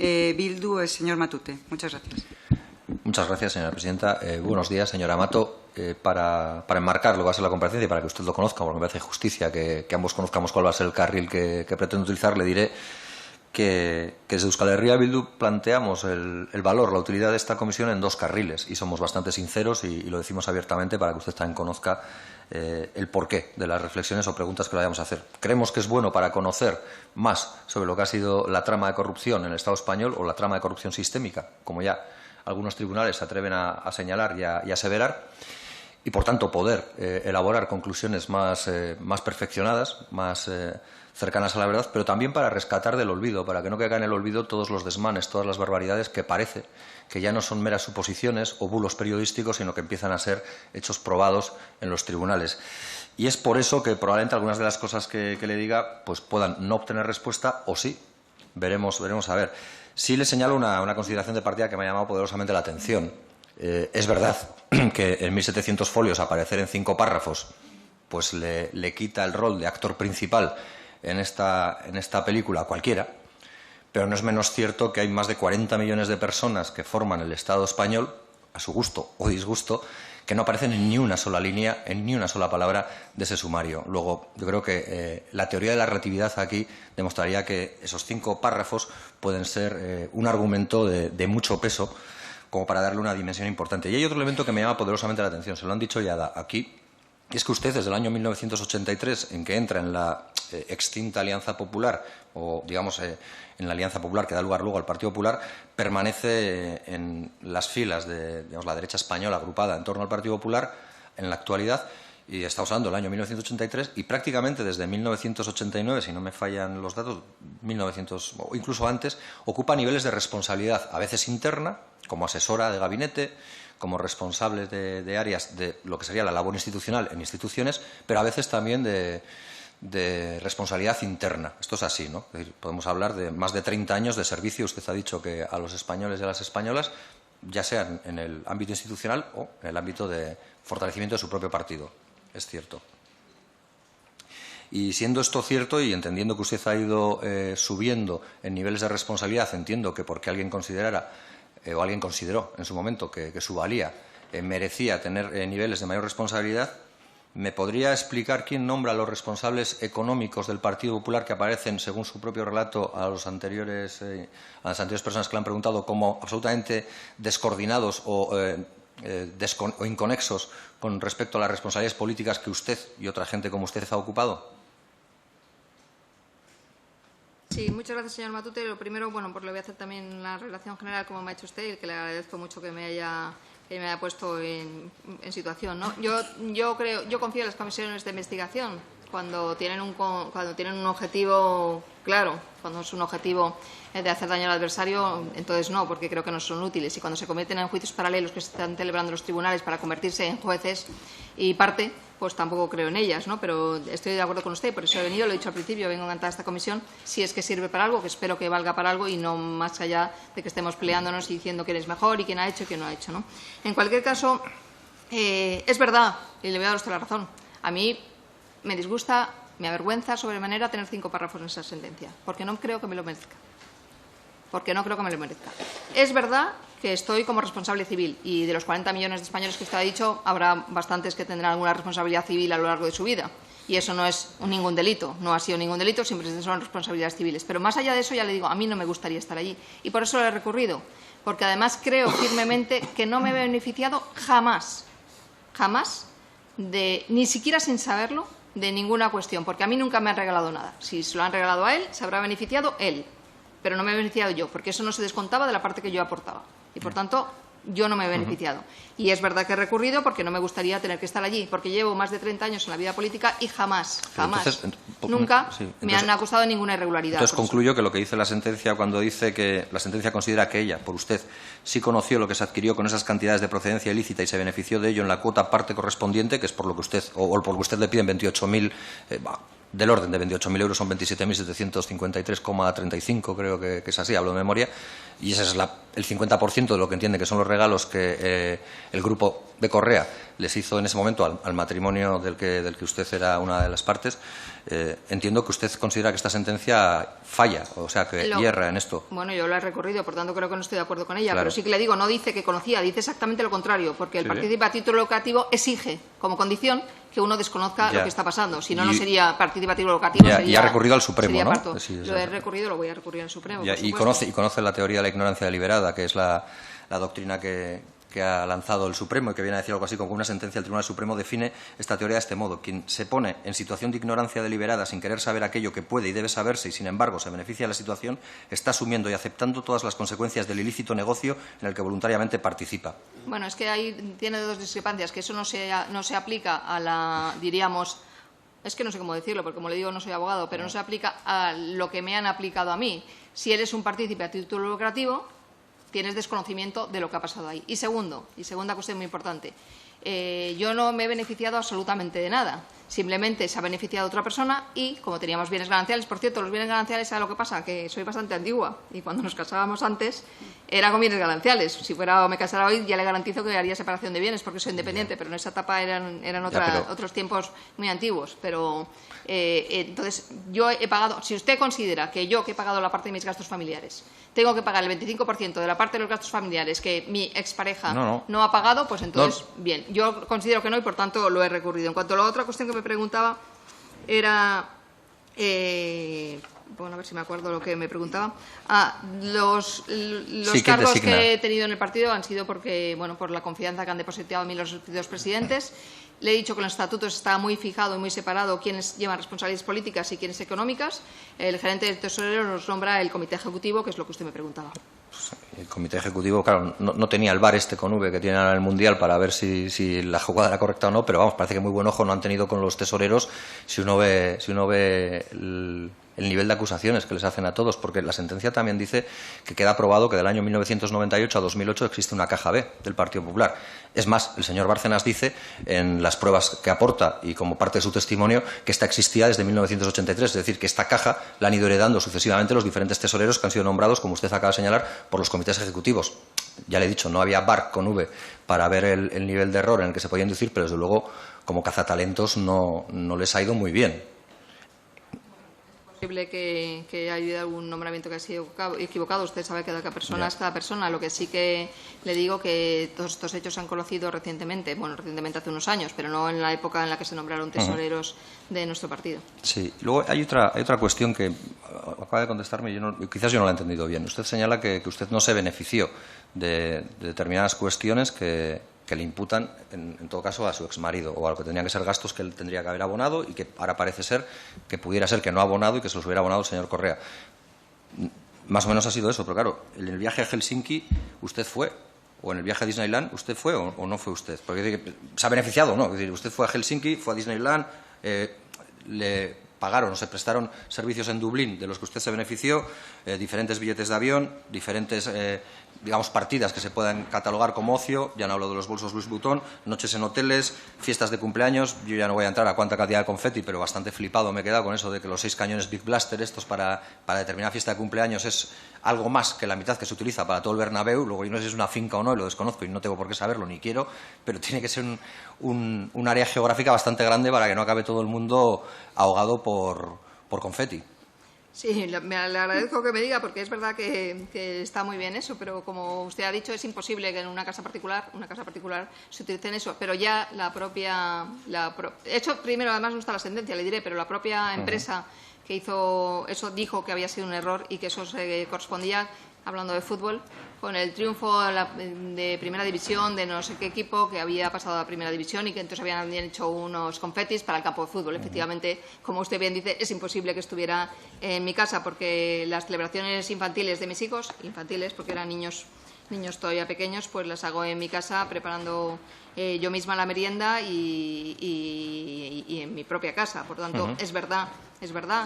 Bildu, el señor Matute. Muchas gracias. Muchas gracias, señora presidenta. Buenos días, señora Mato. Para enmarcar lo que va a ser la comparecencia y para que usted lo conozca, porque me parece justicia que ambos conozcamos cuál va a ser el carril que pretendo utilizar, le diré que desde Euskal Herria Bildu planteamos el valor, la utilidad de esta comisión en dos carriles y somos bastante sinceros y lo decimos abiertamente para que usted también conozca el porqué de las reflexiones o preguntas que le vayamos a hacer. Creemos que es bueno para conocer más sobre lo que ha sido la trama de corrupción en el Estado español o la trama de corrupción sistémica, como ya algunos tribunales se atreven a señalar y a aseverar, y por tanto poder elaborar conclusiones más perfeccionadas, más cercanas a la verdad, pero también para rescatar del olvido, para que no caigan en el olvido todos los desmanes, todas las barbaridades que parece que ya no son meras suposiciones o bulos periodísticos, sino que empiezan a ser hechos probados en los tribunales. Y es por eso que probablemente algunas de las cosas que le diga pues puedan no obtener respuesta o sí. Veremos a ver. Sí le señalo una consideración de partida que me ha llamado poderosamente la atención. Es verdad que en 1.700 folios aparecer en 5 párrafos pues le quita el rol de actor principal en esta película a cualquiera, pero no es menos cierto que hay más de 40 millones de personas que forman el Estado español, a su gusto o disgusto, que no aparecen en ni una sola línea, en ni una sola palabra de ese sumario. Luego, yo creo que la teoría de la relatividad aquí demostraría que esos 5 párrafos pueden ser un argumento de mucho peso como para darle una dimensión importante. Y hay otro elemento que me llama poderosamente la atención, se lo han dicho ya aquí, y es que usted, desde el año 1983, en que entra en la extinta Alianza Popular, o digamos en la Alianza Popular que da lugar luego al Partido Popular, permanece en las filas de la derecha española agrupada en torno al Partido Popular en la actualidad, y estamos hablando del año 1983, y prácticamente desde 1989, si no me fallan los datos, 1900 o incluso antes, ocupa niveles de responsabilidad, a veces interna, como asesora de gabinete, como responsables de áreas de lo que sería la labor institucional en instituciones, pero a veces también de responsabilidad interna. Esto es así, ¿no? Es decir, podemos hablar de más de 30 años de servicio. Usted ha dicho que a los españoles y a las españolas, ya sea en el ámbito institucional o en el ámbito de fortalecimiento de su propio partido. Es cierto. Y siendo esto cierto y entendiendo que usted ha ido subiendo en niveles de responsabilidad, entiendo que porque alguien considerara o alguien consideró en su momento que su valía merecía tener niveles de mayor responsabilidad, ¿me podría explicar quién nombra a los responsables económicos del Partido Popular que aparecen, según su propio relato, a las anteriores personas que le han preguntado como absolutamente descoordinados o inconexos con respecto a las responsabilidades políticas que usted y otra gente como usted ha ocupado? Sí, muchas gracias, señor Matute. Lo primero, bueno, pues le voy a hacer también la relación general como me ha hecho usted y que le agradezco mucho que me haya puesto en situación, ¿no? Yo confío en las comisiones de investigación cuando tienen un objetivo claro, cuando es un objetivo de hacer daño al adversario, entonces no, porque creo que no son útiles. Y cuando se cometen en juicios paralelos que se están celebrando en los tribunales para convertirse en jueces y parte, pues tampoco creo en ellas, ¿no? Pero estoy de acuerdo con usted, por eso he venido, lo he dicho al principio, vengo encantada a esta comisión, si es que sirve para algo, que espero que valga para algo y no más allá de que estemos peleándonos y diciendo quién es mejor y quién ha hecho y quién no ha hecho, ¿no? En cualquier caso, es verdad, y le voy a dar a usted la razón, a mí me disgusta, me avergüenza sobremanera tener 5 párrafos en esa sentencia, porque no creo que me lo merezca. Es verdad que estoy como responsable civil y de los 40 millones de españoles que usted ha dicho, habrá bastantes que tendrán alguna responsabilidad civil a lo largo de su vida. Y eso no es ningún delito, no ha sido ningún delito, siempre son responsabilidades civiles. Pero más allá de eso, ya le digo, a mí no me gustaría estar allí. Y por eso lo he recurrido, porque además creo firmemente que no me he beneficiado jamás, ni siquiera sin saberlo, de ninguna cuestión, porque a mí nunca me han regalado nada. Si se lo han regalado a él, se habrá beneficiado él, pero no me he beneficiado yo, porque eso no se descontaba de la parte que yo aportaba. Y, por tanto, yo no me he beneficiado. Y es verdad que he recurrido porque no me gustaría tener que estar allí, porque llevo más de 30 años en la vida política y nunca me han acusado de ninguna irregularidad. Entonces concluyo que lo que dice la sentencia, cuando dice que la sentencia considera que ella, por usted, sí conoció lo que se adquirió con esas cantidades de procedencia ilícita y se benefició de ello en la cuota parte correspondiente, que es por lo que usted, o por lo que usted le piden 28.000, del orden de 28.000 euros, son 27.753,35, creo que es así, hablo de memoria. y ese es el 50% de lo que entiende que son los regalos que el grupo de Correa les hizo en ese momento al matrimonio del que usted era una de las partes, entiendo que usted considera que esta sentencia falla, o sea, que hierra en esto. Bueno, yo la he recurrido, por tanto creo que no estoy de acuerdo con ella, Claro. pero sí que le digo, no dice que conocía, dice exactamente lo contrario, porque el Sí. partícipe a título lucrativo exige como condición que uno desconozca Ya. lo que está pasando, si no, Y- no sería participativo lucrativo. Ya, sería, y ha recurrido al Supremo, sería ¿no? parto. Sí, Lo he recurrido, lo voy a recurrir al Supremo. Ya, por y supuesto. conoce la teoría de la ignorancia deliberada, que es la doctrina que ha lanzado el Supremo y que viene a decir algo así como que una sentencia del Tribunal Supremo define esta teoría de este modo. Quien se pone en situación de ignorancia deliberada sin querer saber aquello que puede y debe saberse y, sin embargo, se beneficia de la situación, está asumiendo y aceptando todas las consecuencias del ilícito negocio en el que voluntariamente participa. Bueno, es que ahí tiene dos discrepancias, que eso no se aplica a la, diríamos, es que no sé cómo decirlo, porque como le digo no soy abogado, pero no se aplica a lo que me han aplicado a mí. Si eres un partícipe a título lucrativo, tienes desconocimiento de lo que ha pasado ahí. Y segunda cuestión muy importante, yo no me he beneficiado absolutamente de nada. Simplemente se ha beneficiado otra persona y, como teníamos bienes gananciales, por cierto, los bienes gananciales, ¿sabe lo que pasa? Que soy bastante antigua y cuando nos casábamos antes era con bienes gananciales. Si fuera o me casara hoy, ya le garantizo que haría separación de bienes porque soy independiente, pero en esa etapa eran otros tiempos muy antiguos. Pero entonces, yo he pagado, si usted considera que yo, que he pagado la parte de mis gastos familiares, tengo que pagar el 25% de la parte de los gastos familiares que mi expareja no ha pagado, pues entonces, bien, yo considero que no y por tanto lo he recurrido. En cuanto a la otra cuestión que me preguntaba era, bueno, a ver si me acuerdo lo que me preguntaba. Los cargos que he tenido en el partido han sido porque, bueno, por la confianza que han depositado en mí los dos presidentes. Le he dicho que en los estatutos está muy fijado y muy separado quiénes llevan responsabilidades políticas y quiénes económicas. El gerente del Tesorero nos nombra el comité ejecutivo, que es lo que usted me preguntaba. El comité ejecutivo, claro, no tenía el VAR con V que tiene ahora en el Mundial para ver si la jugada era correcta o no, pero vamos, parece que muy buen ojo no han tenido con los tesoreros si uno ve el nivel de acusaciones que les hacen a todos, porque la sentencia también dice que queda probado que del año 1998 a 2008 existe una caja B del Partido Popular. Es más, el señor Bárcenas dice en las pruebas que aporta y como parte de su testimonio que esta existía desde 1983, es decir, que esta caja la han ido heredando sucesivamente los diferentes tesoreros que han sido nombrados, como usted acaba de señalar, por los comités ejecutivos. Ya le he dicho, no había VAR con V para ver el nivel de error en el que se podía inducir, pero desde luego, como cazatalentos, no les ha ido muy bien. Es posible que haya habido algún nombramiento que ha sido equivocado. Usted sabe que cada persona es cada persona. Lo que sí que le digo que todos estos hechos se han conocido recientemente, bueno, recientemente hace unos años, pero no en la época en la que se nombraron tesoreros de nuestro partido. Sí. Luego hay otra cuestión que acaba de contestarme y quizás yo no la he entendido bien. Usted señala que usted no se benefició de determinadas cuestiones que le imputan, en todo caso, a su exmarido o a lo que tendrían que ser gastos que él tendría que haber abonado y que ahora parece ser que pudiera ser que no ha abonado y que se los hubiera abonado el señor Correa. Más o menos ha sido eso, pero claro, en el viaje a Helsinki usted fue, o en el viaje a Disneyland usted fue o no fue usted. Porque se ha beneficiado o no. Es decir, usted fue a Helsinki, fue a Disneyland, le pagaron o se prestaron servicios en Dublín de los que usted se benefició, diferentes billetes de avión, diferentes digamos, partidas que se puedan catalogar como ocio. Ya no hablo de los bolsos Louis Vuitton, noches en hoteles, fiestas de cumpleaños. Yo ya no voy a entrar a cuánta cantidad de confeti, pero bastante flipado me he quedado con eso de que los 6 cañones Big Blaster estos para determinada fiesta de cumpleaños es algo más que la mitad que se utiliza para todo el Bernabéu. Luego yo no sé si es una finca o no, y lo desconozco y no tengo por qué saberlo ni quiero, pero tiene que ser un área geográfica bastante grande para que no acabe todo el mundo ahogado por confeti. Sí, le agradezco que me diga, porque es verdad que está muy bien eso, pero como usted ha dicho, es imposible que en una casa particular se utilicen eso. Pero ya de hecho, primero, además no está la sentencia, le diré, pero la propia empresa que hizo eso dijo que había sido un error y que eso se correspondía, hablando de fútbol, con el triunfo de Primera División de no sé qué equipo que había pasado a Primera División y que entonces habían hecho unos confetis para el campo de fútbol. Efectivamente, como usted bien dice, es imposible que estuviera en mi casa porque las celebraciones infantiles de mis hijos, infantiles porque eran niños todavía pequeños, pues las hago en mi casa preparando yo misma la merienda y en mi propia casa. Por tanto, es verdad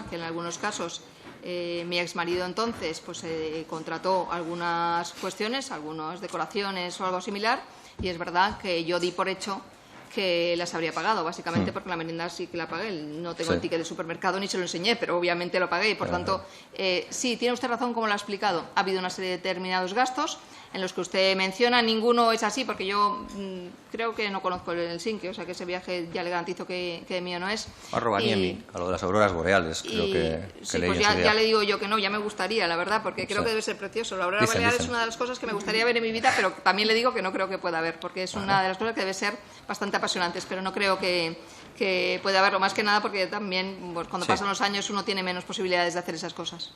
que en algunos casos mi exmarido entonces pues contrató algunas cuestiones, algunas decoraciones o algo similar, y es verdad que yo di por hecho que las habría pagado, básicamente porque la merienda sí que la pagué. No tengo el ticket de supermercado ni se lo enseñé, pero obviamente lo pagué y, por tanto, sí, tiene usted razón como lo ha explicado. Ha habido una serie de determinados gastos en los que usted menciona, ninguno es así, porque yo creo que no conozco el Helsinki, o sea que ese viaje ya le garantizo que mío no es. A Rovaniemi, a lo de las auroras boreales, creo que sí, leí pues en su día. ya le digo yo que no, ya me gustaría, la verdad, porque creo que debe ser precioso. La aurora boreal es una de las cosas que me gustaría ver en mi vida, pero también le digo que no creo que pueda haber, porque es una de las cosas que debe ser bastante apasionantes, pero no creo que pueda haberlo, más que nada porque también pues, cuando pasan los años uno tiene menos posibilidades de hacer esas cosas.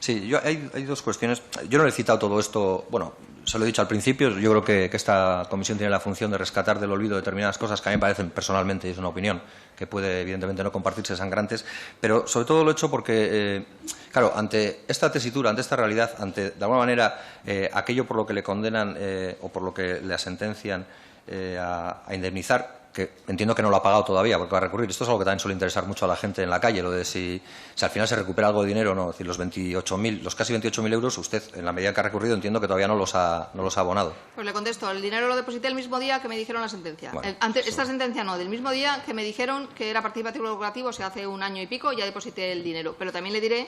Sí, hay dos cuestiones. Yo no le he citado todo esto, bueno, se lo he dicho al principio, yo creo que esta comisión tiene la función de rescatar del olvido determinadas cosas que a mí me parecen personalmente, y es una opinión que puede evidentemente no compartirse, sangrantes, pero sobre todo lo he hecho porque, claro, ante esta tesitura, ante esta realidad, ante, de alguna manera, aquello por lo que le condenan o por lo que le sentencian a indemnizar, que entiendo que no lo ha pagado todavía porque va a recurrir. Esto es algo que también suele interesar mucho a la gente en la calle, lo de si al final se recupera algo de dinero o no. Es decir, los casi 28.000 euros, usted, en la medida que ha recurrido, entiendo que todavía no los ha abonado. Pues le contesto, el dinero lo deposité el mismo día que me dijeron la sentencia. Bueno, esta sentencia no, del mismo día que me dijeron que era participativo lucrativo, o sea, hace un año y pico, ya deposité el dinero. Pero también le diré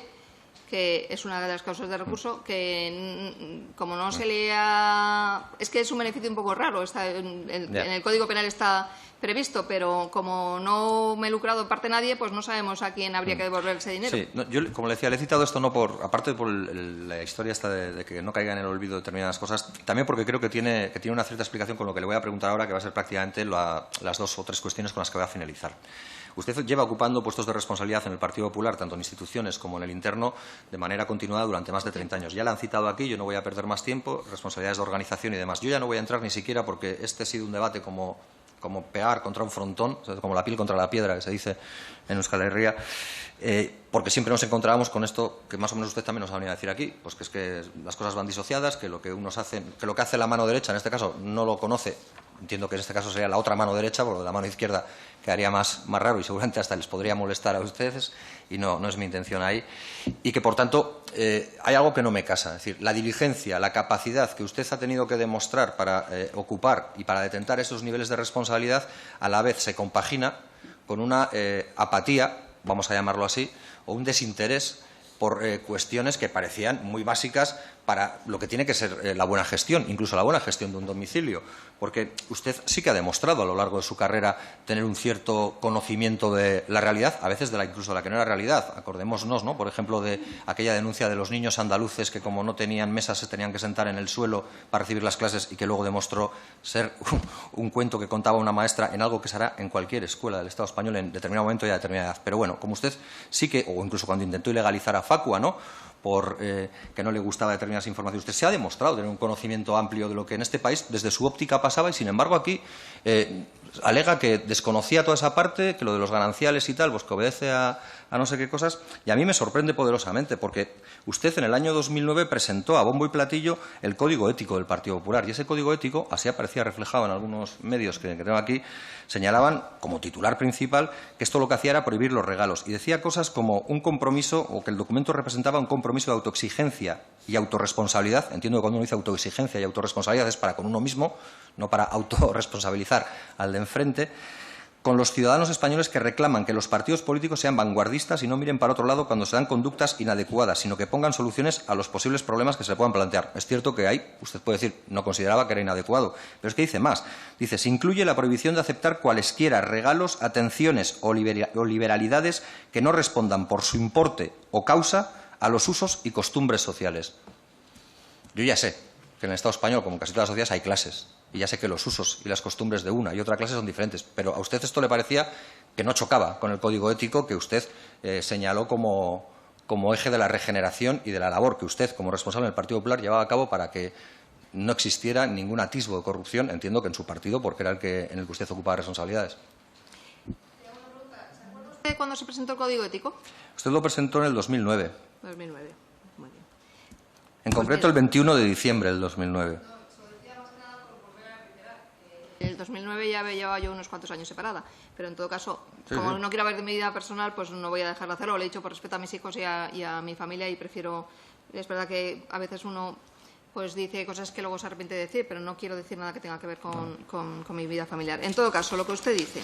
que es una de las causas de recurso, que como no se le ha... Es que es un beneficio un poco raro, en el Código Penal está previsto, pero como no me he lucrado en parte nadie, pues no sabemos a quién habría que devolver ese dinero. Sí, no, yo, como le decía, le he citado esto no por, aparte por la historia esta de que no caiga en el olvido determinadas cosas, también porque creo que tiene una cierta explicación con lo que le voy a preguntar ahora, que va a ser prácticamente las dos o tres cuestiones con las que voy a finalizar. Usted lleva ocupando puestos de responsabilidad en el Partido Popular, tanto en instituciones como en el interno, de manera continuada durante más de 30 años. Ya la han citado aquí, yo no voy a perder más tiempo, responsabilidades de organización y demás. Yo ya no voy a entrar ni siquiera porque este ha sido un debate como pegar contra un frontón, como la piel contra la piedra, que se dice en Euskal Herria, porque siempre nos encontrábamos con esto que más o menos usted también nos ha venido a decir aquí, pues que es que las cosas van disociadas, que lo que unos hacen, que lo que hace la mano derecha, en este caso, no lo conoce. Entiendo que en este caso sería la otra mano derecha, porque la mano izquierda quedaría más raro y seguramente hasta les podría molestar a ustedes, y no es mi intención ahí. Y que, por tanto, hay algo que no me casa. Es decir, la diligencia, la capacidad que usted ha tenido que demostrar para ocupar y para detentar esos niveles de responsabilidad, a la vez se compagina con una apatía, vamos a llamarlo así, o un desinterés por cuestiones que parecían muy básicas para lo que tiene que ser la buena gestión, incluso la buena gestión de un domicilio, porque usted sí que ha demostrado a lo largo de su carrera tener un cierto conocimiento de la realidad, a veces incluso de la que no era realidad. Acordémonos, ¿no?, por ejemplo, de aquella denuncia de los niños andaluces que, como no tenían mesas, se tenían que sentar en el suelo para recibir las clases, y que luego demostró ser un cuento que contaba una maestra en algo que se hará en cualquier escuela del Estado español en determinado momento y a determinada edad. Pero bueno, como usted sí que, o incluso cuando intentó ilegalizar a Facua, ¿no?, por que no le gustaba determinadas informaciones. Usted se ha demostrado tener un conocimiento amplio de lo que en este país, desde su óptica, pasaba, y sin embargo aquí alega que desconocía toda esa parte, que lo de los gananciales y tal, pues que obedece a no sé qué cosas, y a mí me sorprende poderosamente, porque usted en el año 2009 presentó a bombo y platillo el Código Ético del Partido Popular, y ese Código Ético, así aparecía reflejado en algunos medios que tengo aquí, señalaban como titular principal que esto lo que hacía era prohibir los regalos, y decía cosas como un compromiso, o que el documento representaba un compromiso de autoexigencia y autorresponsabilidad. Entiendo que cuando uno dice autoexigencia y autorresponsabilidad es para con uno mismo, no para autorresponsabilizar al de enfrente, con los ciudadanos españoles que reclaman que los partidos políticos sean vanguardistas y no miren para otro lado cuando se dan conductas inadecuadas, sino que pongan soluciones a los posibles problemas que se le puedan plantear. Es cierto que ahí, usted puede decir, no consideraba que era inadecuado, pero es que dice más. Dice, se incluye la prohibición de aceptar cualesquiera regalos, atenciones o liberalidades que no respondan por su importe o causa a los usos y costumbres sociales. Yo ya sé que en el Estado español, como en casi todas las sociedades, hay clases. Y ya sé que los usos y las costumbres de una y otra clase son diferentes. Pero a usted esto le parecía que no chocaba con el Código Ético que usted señaló como eje de la regeneración y de la labor que usted, como responsable del Partido Popular, llevaba a cabo para que no existiera ningún atisbo de corrupción, entiendo que en su partido, porque era en el que usted ocupaba responsabilidades. ¿Se acuerda usted cuándo se presentó el Código Ético? Usted lo presentó en el 2009. 2009. Muy bien. En concreto, el 21 de diciembre del 2009. En el 2009 ya llevaba yo unos cuantos años separada, pero en todo caso, Sí, como sí. no quiero hablar de mi vida personal, pues no voy a dejar de hacerlo. Lo he dicho por respeto a mis hijos y a mi familia, y prefiero... Es verdad que a veces uno pues dice cosas que luego se arrepiente de decir, pero no quiero decir nada que tenga que ver con mi vida familiar. En todo caso, lo que usted dice,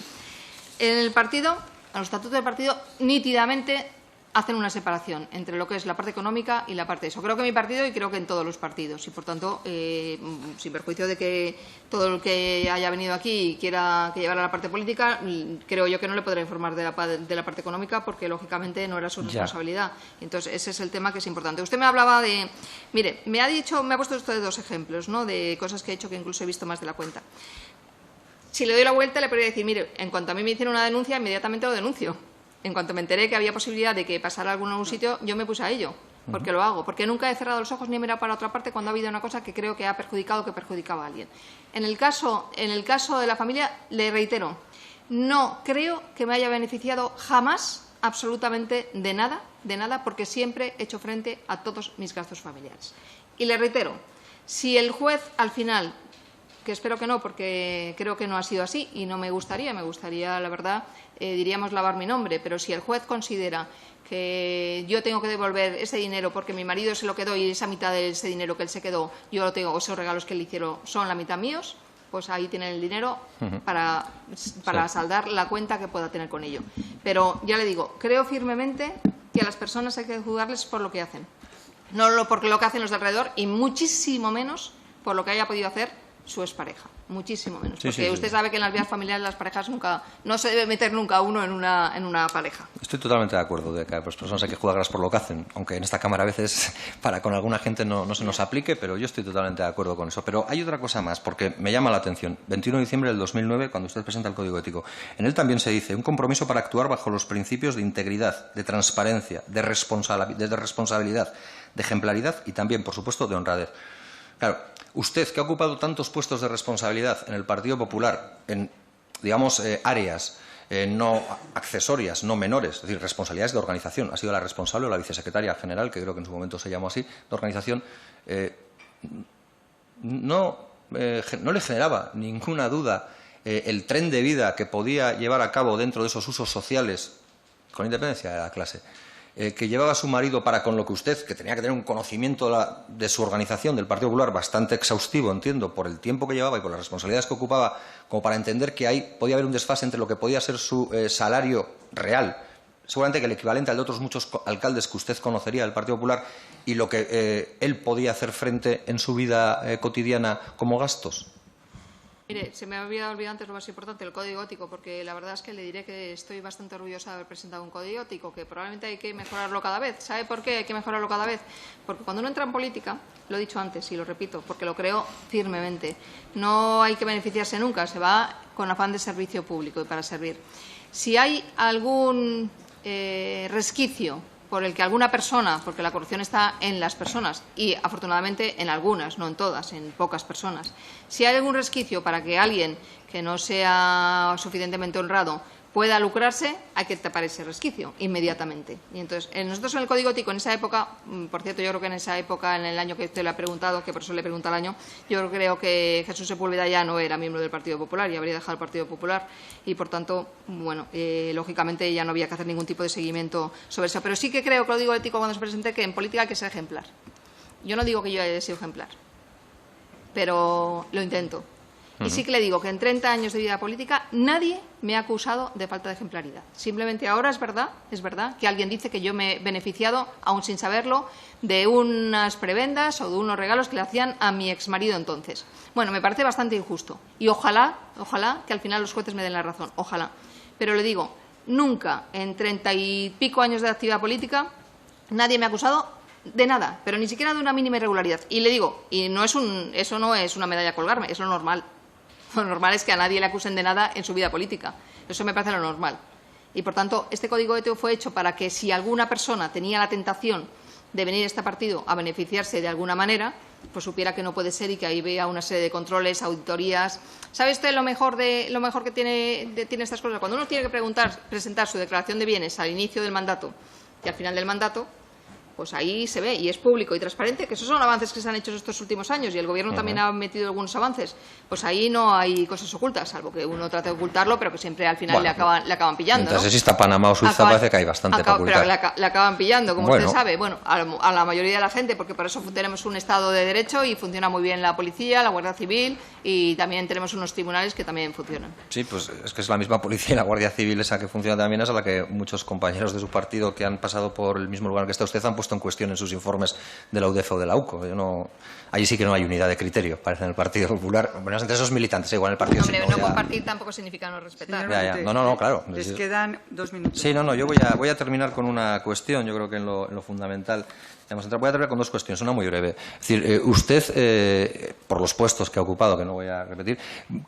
en el partido, en los estatutos del partido, nítidamente hacen una separación entre lo que es la parte económica y la parte de eso. Creo que en mi partido y creo que en todos los partidos. Y, por tanto, sin perjuicio de que todo el que haya venido aquí y quiera que llevara la parte política, creo yo que no le podrá informar de la parte económica porque, lógicamente, no era su responsabilidad. Entonces, ese es el tema que es importante. Usted me hablaba de... Mire, me ha puesto usted dos ejemplos, ¿no?, de cosas que he hecho que incluso he visto más de la cuenta. Si le doy la vuelta, le podría decir, mire, en cuanto a mí me hicieron una denuncia, inmediatamente lo denuncio. En cuanto me enteré que había posibilidad de que pasara algo en algún sitio, yo me puse a ello, porque lo hago. Porque nunca he cerrado los ojos ni he mirado para otra parte cuando ha habido una cosa que creo que ha perjudicado o que perjudicaba a alguien. En el caso de la familia, le reitero, no creo que me haya beneficiado jamás absolutamente de nada, porque siempre he hecho frente a todos mis gastos familiares. Y le reitero, si el juez al final, que espero que no, porque creo que no ha sido así y no me gustaría, la verdad, diríamos lavar mi nombre, pero si el juez considera que yo tengo que devolver ese dinero porque mi marido se lo quedó y esa mitad de ese dinero que él se quedó, yo lo tengo, o esos regalos que le hicieron son la mitad míos, pues ahí tienen el dinero para saldar la cuenta que pueda tener con ello. Pero ya le digo, creo firmemente que a las personas hay que juzgarles por lo que hacen, no por lo que hacen los de alrededor y muchísimo menos por lo que haya podido hacer su expareja, muchísimo menos. Porque usted sabe que en las vidas familiares las parejas no se debe meter nunca uno en una pareja. Estoy totalmente de acuerdo de que a las personas hay que juzgarlas por lo que hacen, aunque en esta Cámara a veces con alguna gente no se nos aplique, pero yo estoy totalmente de acuerdo con eso. Pero hay otra cosa más, porque me llama la atención. 21 de diciembre del 2009, cuando usted presenta el Código Ético, en él también se dice un compromiso para actuar bajo los principios de integridad, de transparencia, de responsabilidad, de ejemplaridad y también, por supuesto, de honradez. Claro, usted, que ha ocupado tantos puestos de responsabilidad en el Partido Popular, en, digamos, áreas no accesorias, no menores, es decir, responsabilidades de organización, ha sido la responsable o la vicesecretaria general, que creo que en su momento se llamó así, de organización, no le generaba ninguna duda el tren de vida que podía llevar a cabo dentro de esos usos sociales, con independencia de la clase, que llevaba su marido para con lo que usted, que tenía que tener un conocimiento de su organización, del Partido Popular, bastante exhaustivo, entiendo, por el tiempo que llevaba y por las responsabilidades que ocupaba, como para entender que ahí podía haber un desfase entre lo que podía ser su salario real, seguramente que el equivalente al de otros muchos alcaldes que usted conocería del Partido Popular, y lo que él podía hacer frente en su vida cotidiana como gastos. Mire, se me había olvidado antes lo más importante, el Código Ético, porque la verdad es que le diré que estoy bastante orgullosa de haber presentado un Código Ético, que probablemente hay que mejorarlo cada vez. ¿Sabe por qué hay que mejorarlo cada vez? Porque cuando uno entra en política, lo he dicho antes y lo repito, porque lo creo firmemente, no hay que beneficiarse nunca, se va con afán de servicio público y para servir. Si hay algún resquicio por el que alguna persona, porque la corrupción está en las personas y afortunadamente en algunas, no en todas, en pocas personas. Si hay algún resquicio para que alguien que no sea suficientemente honrado pueda lucrarse, hay que tapar ese resquicio inmediatamente. Y entonces, nosotros en el Código Ético, en esa época, por cierto, yo creo que en esa época, en el año que usted le ha preguntado, que por eso le pregunta el año, yo creo que Jesús Sepúlveda ya no era miembro del Partido Popular y habría dejado el Partido Popular y, por tanto, bueno, lógicamente ya no había que hacer ningún tipo de seguimiento sobre eso. Pero sí que creo, Código Ético, cuando se presente, que en política hay que ser ejemplar. Yo no digo que yo haya sido ejemplar, pero lo intento. Y sí que le digo que en 30 años de vida política nadie me ha acusado de falta de ejemplaridad. Simplemente ahora es verdad que alguien dice que yo me he beneficiado, aún sin saberlo, de unas prebendas o de unos regalos que le hacían a mi exmarido entonces. Bueno, me parece bastante injusto. Y ojalá que al final los jueces me den la razón. Ojalá. Pero le digo, nunca en 30 y pico años de actividad política nadie me ha acusado de nada, pero ni siquiera de una mínima irregularidad. Y le digo, y eso no es una medalla a colgarme, es lo normal. Lo normal es que a nadie le acusen de nada en su vida política. Eso me parece lo normal. Y, por tanto, este Código Ético fue hecho para que si alguna persona tenía la tentación de venir a este partido a beneficiarse de alguna manera, pues supiera que no puede ser y que ahí vea una serie de controles, auditorías. ¿Sabe usted lo mejor que tiene estas cosas? Cuando uno tiene que presentar su declaración de bienes al inicio del mandato y al final del mandato, pues ahí se ve y es público y transparente, que esos son avances que se han hecho estos últimos años y el Gobierno también ha metido algunos avances. Pues ahí no hay cosas ocultas, salvo que uno trate de ocultarlo, pero que siempre al final le acaban pillando. Mientras ¿no? exista Panamá o Suiza parece que hay bastante para ocultar. Pero le acaban pillando, como usted sabe, bueno, a la mayoría de la gente, porque por eso tenemos un Estado de Derecho y funciona muy bien la policía, la Guardia Civil y también tenemos unos tribunales que también funcionan. Sí, pues es que es la misma policía y la Guardia Civil esa que funciona también, es a la que muchos compañeros de su partido que han pasado por el mismo lugar que está usted han puesto en cuestión en sus informes de la UDEF o de la UCO. Allí sí que no hay unidad de criterio, parece en el Partido Popular. Bueno, entre esos militantes, igual en el partido... Hombre, no compartir tampoco significa no respetar. No, claro. Les quedan 2 minutos. Sí, yo voy a terminar con una cuestión, yo creo que en lo fundamental. Voy a terminar con 2 cuestiones, una muy breve. Es decir, usted, por los puestos que ha ocupado, que no voy a repetir,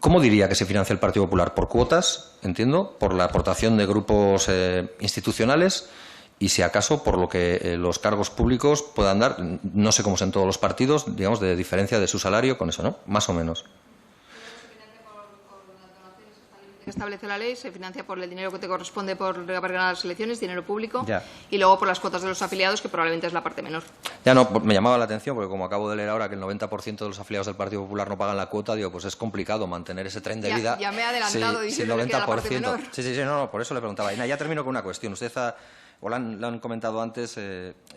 ¿cómo diría que se financia el Partido Popular? ¿Por cuotas, entiendo? ¿Por la aportación de grupos institucionales? Y si acaso por lo que los cargos públicos puedan dar, no sé cómo es en todos los partidos, digamos, de diferencia de su salario con eso, ¿no? Más o menos. Que establece la ley, se financia por el dinero que te corresponde por haber ganado las elecciones, dinero público, ya. Y luego por las cuotas de los afiliados, que probablemente es la parte menor. Ya no, me llamaba la atención, porque como acabo de leer ahora que el 90% de los afiliados del Partido Popular no pagan la cuota, digo, pues es complicado mantener ese tren de vida. Ya me he adelantado diciendo que la parte menor. Sí, por eso le preguntaba. Y ya termino con una cuestión. Usted le han comentado antes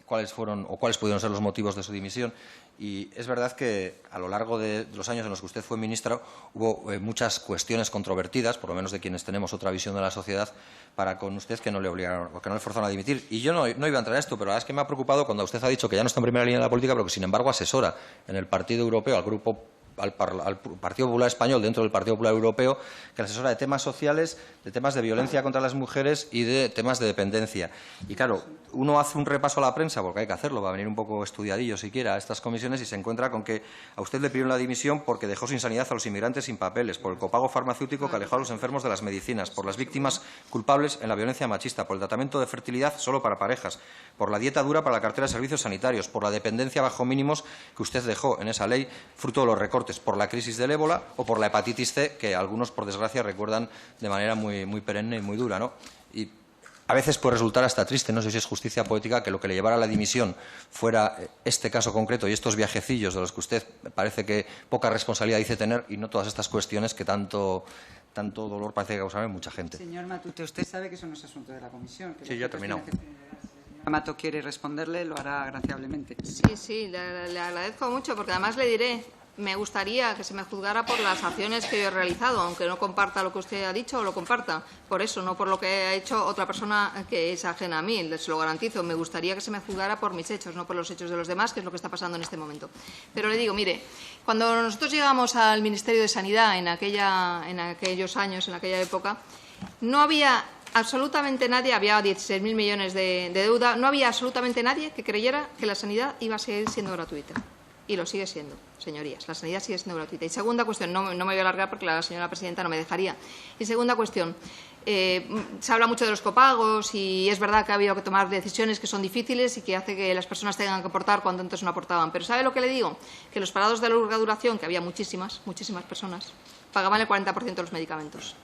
cuáles pudieron ser los motivos de su dimisión. Y es verdad que a lo largo de los años en los que usted fue ministro hubo muchas cuestiones controvertidas, por lo menos de quienes tenemos otra visión de la sociedad, para con usted que no le obligaron o que no le forzaron a dimitir. Y yo no iba a entrar a esto, pero la verdad es que me ha preocupado cuando usted ha dicho que ya no está en primera línea de la política, pero que sin embargo asesora en el Partido Europeo al Partido Popular Español, dentro del Partido Popular Europeo, que le asesora de temas sociales, de temas de violencia contra las mujeres y de temas de dependencia. Y claro, uno hace un repaso a la prensa, porque hay que hacerlo, va a venir un poco estudiadillo siquiera a estas comisiones, y se encuentra con que a usted le pidieron la dimisión porque dejó sin sanidad a los inmigrantes sin papeles, por el copago farmacéutico que alejó a los enfermos de las medicinas, por las víctimas culpables en la violencia machista, por el tratamiento de fertilidad solo para parejas, por la dieta dura para la cartera de servicios sanitarios, por la dependencia bajo mínimos que usted dejó en esa ley, fruto de los recortes, por la crisis del ébola o por la hepatitis C, que algunos, por desgracia, recuerdan de manera muy perenne y muy dura, ¿no? Y a veces puede resultar hasta triste, no sé si es justicia poética, que lo que le llevara a la dimisión fuera este caso concreto y estos viajecillos de los que usted parece que poca responsabilidad dice tener, y no todas estas cuestiones que tanto dolor parece que causaron en mucha gente. Señor Matute, usted sabe que eso no es asunto de la comisión. Sí, ya he terminado. Mato quiere responderle, lo hará agraciablemente. Sí, le agradezco mucho, porque además le diré, me gustaría que se me juzgara por las acciones que yo he realizado, aunque no comparta lo que usted ha dicho o lo comparta. Por eso, no por lo que ha hecho otra persona que es ajena a mí, se lo garantizo. Me gustaría que se me juzgara por mis hechos, no por los hechos de los demás, que es lo que está pasando en este momento. Pero le digo, mire, cuando nosotros llegamos al Ministerio de Sanidad en aquellos años, en aquella época, no había absolutamente nadie, había 16.000 millones de deuda, no había absolutamente nadie que creyera que la sanidad iba a seguir siendo gratuita. Y lo sigue siendo, señorías. La sanidad sigue siendo gratuita. Y segunda cuestión, no me voy a alargar porque la señora presidenta no me dejaría. Y segunda cuestión, se habla mucho de los copagos y es verdad que ha habido que tomar decisiones que son difíciles y que hace que las personas tengan que aportar cuando antes no aportaban. Pero ¿sabe lo que le digo? Que los parados de larga duración, que había muchísimas personas, pagaban el 40% de los medicamentos.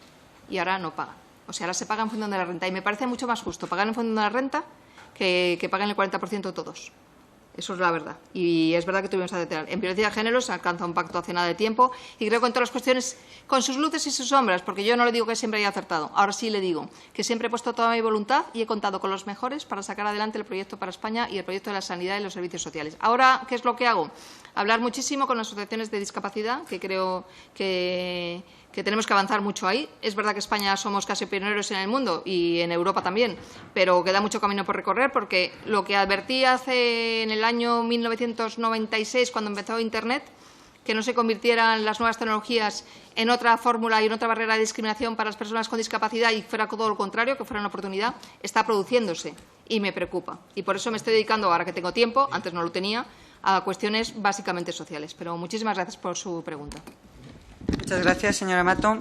Y ahora no pagan. O sea, ahora se paga en función de la renta. Y me parece mucho más justo pagar en función de la renta que paguen el 40% todos. Eso es la verdad. Y es verdad que tuvimos que aceptar. En violencia de género se alcanza un pacto hace nada de tiempo y creo que en todas las cuestiones, con sus luces y sus sombras, porque yo no le digo que siempre haya acertado. Ahora sí le digo que siempre he puesto toda mi voluntad y he contado con los mejores para sacar adelante el proyecto para España y el proyecto de la sanidad y los servicios sociales. Ahora, ¿qué es lo que hago? Hablar muchísimo con las asociaciones de discapacidad, que creo que tenemos que avanzar mucho ahí. Es verdad que España somos casi pioneros en el mundo y en Europa también, pero queda mucho camino por recorrer porque lo que advertí en el año 1996, cuando empezó Internet, que no se convirtieran las nuevas tecnologías en otra fórmula y en otra barrera de discriminación para las personas con discapacidad y fuera todo lo contrario, que fuera una oportunidad, está produciéndose y me preocupa. Y por eso me estoy dedicando, ahora que tengo tiempo, antes no lo tenía, a cuestiones básicamente sociales. Pero muchísimas gracias por su pregunta. Muchas gracias, señora Mato.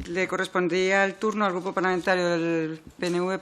Le correspondía el turno al Grupo Parlamentario del PNV.